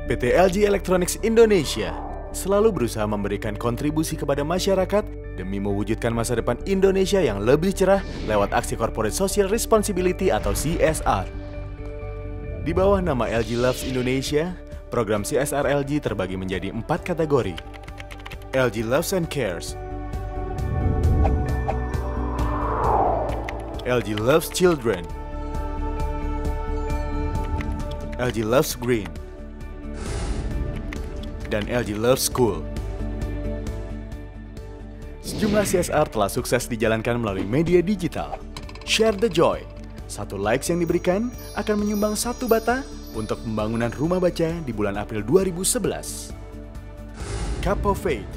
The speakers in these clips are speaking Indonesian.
PT LG Electronics Indonesia selalu berusaha memberikan kontribusi kepada masyarakat demi mewujudkan masa depan Indonesia yang lebih cerah lewat aksi Corporate Social Responsibility atau CSR. Di bawah nama LG Loves Indonesia, program CSR LG terbagi menjadi 4 kategori. LG Loves and Cares, LG Loves Children, LG Loves Green, dan LG Loves School. Sejumlah CSR telah sukses dijalankan melalui media digital. Share the Joy, 1 likes yang diberikan akan menyumbang 1 bata untuk pembangunan rumah baca di bulan April 2011. Cup of Faith,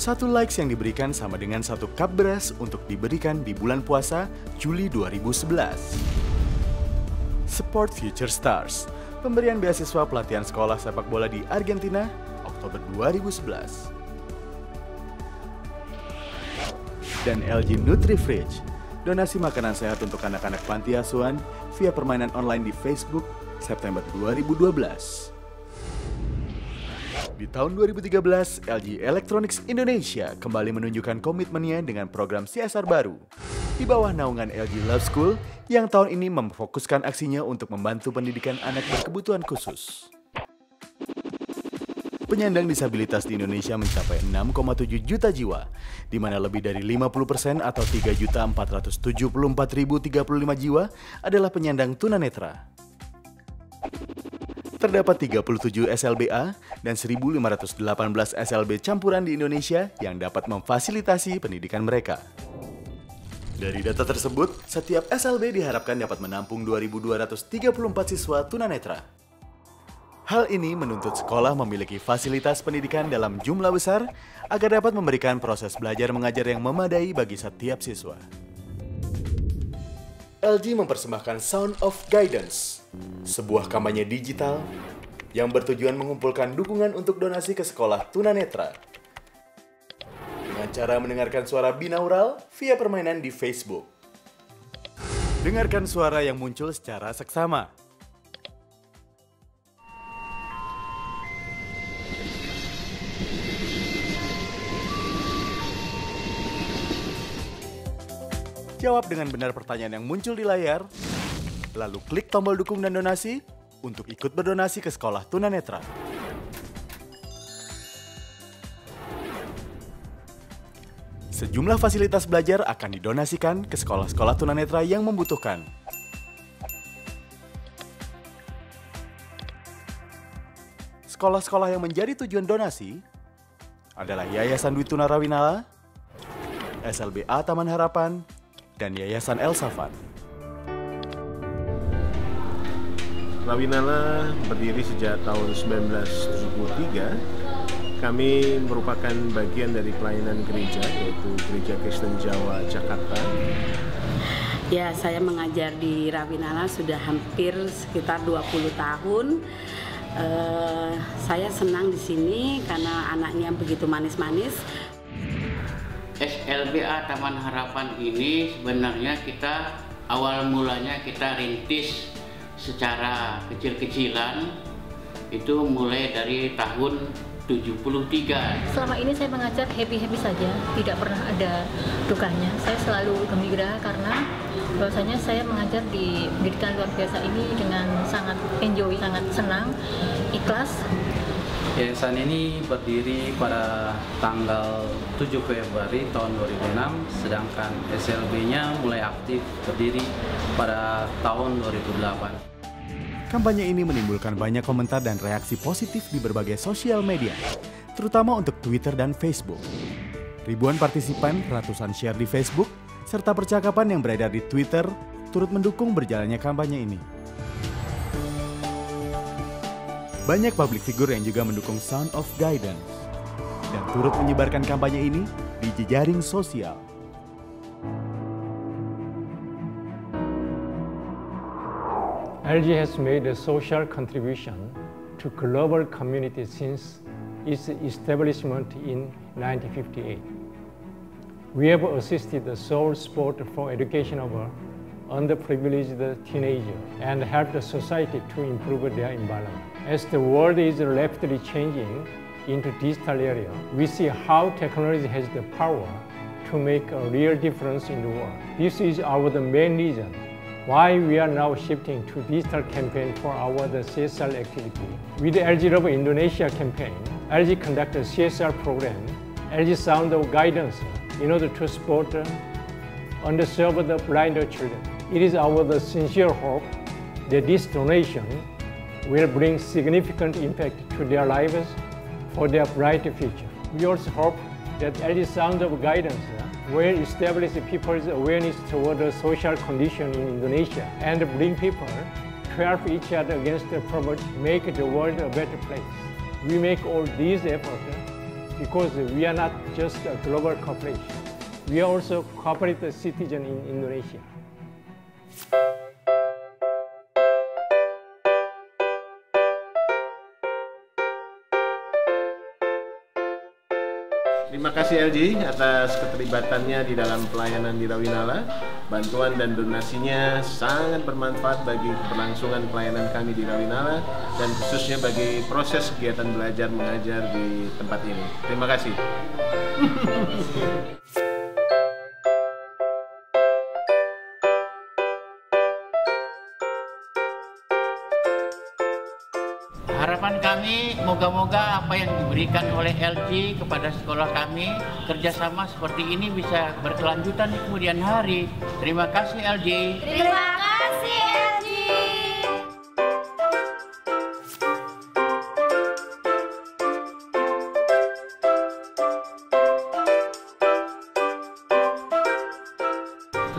1 likes yang diberikan sama dengan 1 cup beras untuk diberikan di bulan puasa Juli 2011. Support Future Stars, pemberian beasiswa pelatihan sekolah sepak bola di Argentina Oktober 2011. Dan LG NutriFridge, donasi makanan sehat untuk anak-anak panti asuhan via permainan online di Facebook September 2012. Di tahun 2013, LG Electronics Indonesia kembali menunjukkan komitmennya dengan program CSR baru di bawah naungan LG Love School yang tahun ini memfokuskan aksinya untuk membantu pendidikan anak berkebutuhan khusus. Penyandang disabilitas di Indonesia mencapai 6,7 juta jiwa, di mana lebih dari 50% atau 3.474.035 jiwa adalah penyandang tunanetra. Terdapat 37 SLBA dan 1.518 SLB campuran di Indonesia yang dapat memfasilitasi pendidikan mereka. Dari data tersebut, setiap SLB diharapkan dapat menampung 2.234 siswa tunanetra. Hal ini menuntut sekolah memiliki fasilitas pendidikan dalam jumlah besar agar dapat memberikan proses belajar mengajar yang memadai bagi setiap siswa. LG mempersembahkan Sound of Guidance, sebuah kampanye digital yang bertujuan mengumpulkan dukungan untuk donasi ke sekolah tunanetra dengan cara mendengarkan suara binaural via permainan di Facebook. Dengarkan suara yang muncul secara seksama. Jawab dengan benar pertanyaan yang muncul di layar, lalu klik tombol dukung dan donasi untuk ikut berdonasi ke sekolah tunanetra. Sejumlah fasilitas belajar akan didonasikan ke sekolah-sekolah tunanetra yang membutuhkan. Sekolah-sekolah yang menjadi tujuan donasi adalah Yayasan Dwi Tuna Rawinala, SLBA Taman Harapan, dan Yayasan El Safan. Rawinala berdiri sejak tahun 1973. Kami merupakan bagian dari pelayanan gereja, yaitu Gereja Kristen Jawa Jakarta. Ya, saya mengajar di Rawinala sudah hampir sekitar 20 tahun. Saya senang di sini karena anaknya begitu manis-manis. SLBA Taman Harapan ini sebenarnya awal mulanya kita rintis secara kecil-kecilan, itu mulai dari tahun 73. Selama ini saya mengajar happy-happy saja, tidak pernah ada dukanya. Saya selalu gembira karena bahwasanya saya mengajar di pendidikan luar biasa ini dengan sangat enjoy, sangat senang, ikhlas. Yayasan ini berdiri pada tanggal 7 Februari tahun 2006, sedangkan SLB-nya mulai aktif berdiri pada tahun 2008. Kampanye ini menimbulkan banyak komentar dan reaksi positif di berbagai sosial media, terutama untuk Twitter dan Facebook. Ribuan partisipan, ratusan share di Facebook, serta percakapan yang beredar di Twitter turut mendukung berjalannya kampanye ini. Banyak publik figur yang juga mendukung Sound of Guidance dan turut menyebarkan kampanye ini di jejaring sosial. LG has made a social contribution to global community since its establishment in 1958. We have assisted the Seoul Sport for Education over underprivileged teenagers and help the society to improve their environment. As the world is rapidly changing into digital area, we see how technology has the power to make a real difference in the world. This is the main reason why we are now shifting to digital campaign for the CSR activity. With the LG Love Indonesia campaign, LG conducted a CSR program, LG Sound of Guidance, in order to support underserved blind children. It is the sincere hope that this donation will bring significant impact to their lives for their bright future. We also hope that LG Sound of Guidance will establish people's awareness toward the social condition in Indonesia and bring people to help each other against the poverty, make the world a better place. We make all these efforts because we are not just a global corporation. We are also corporate citizen in Indonesia. Terima kasih LG atas keterlibatannya di dalam pelayanan di Rawinala. Bantuan dan donasinya sangat bermanfaat bagi keberlangsungan pelayanan kami di Rawinala dan khususnya bagi proses kegiatan belajar mengajar di tempat ini. Terima kasih. Harapan kami, moga-moga apa yang diberikan oleh LG kepada sekolah kami, kerjasama seperti ini bisa berkelanjutan di kemudian hari. Terima kasih LG. Terima kasih LG.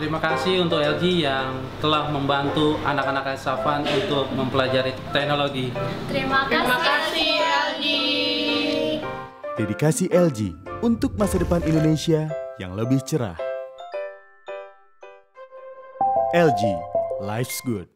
Terima kasih untuk LG yang telah membantu anak-anak Safan untuk mempelajari teknologi. Terima kasih LG. Dedikasi LG untuk masa depan Indonesia yang lebih cerah. LG, life's good.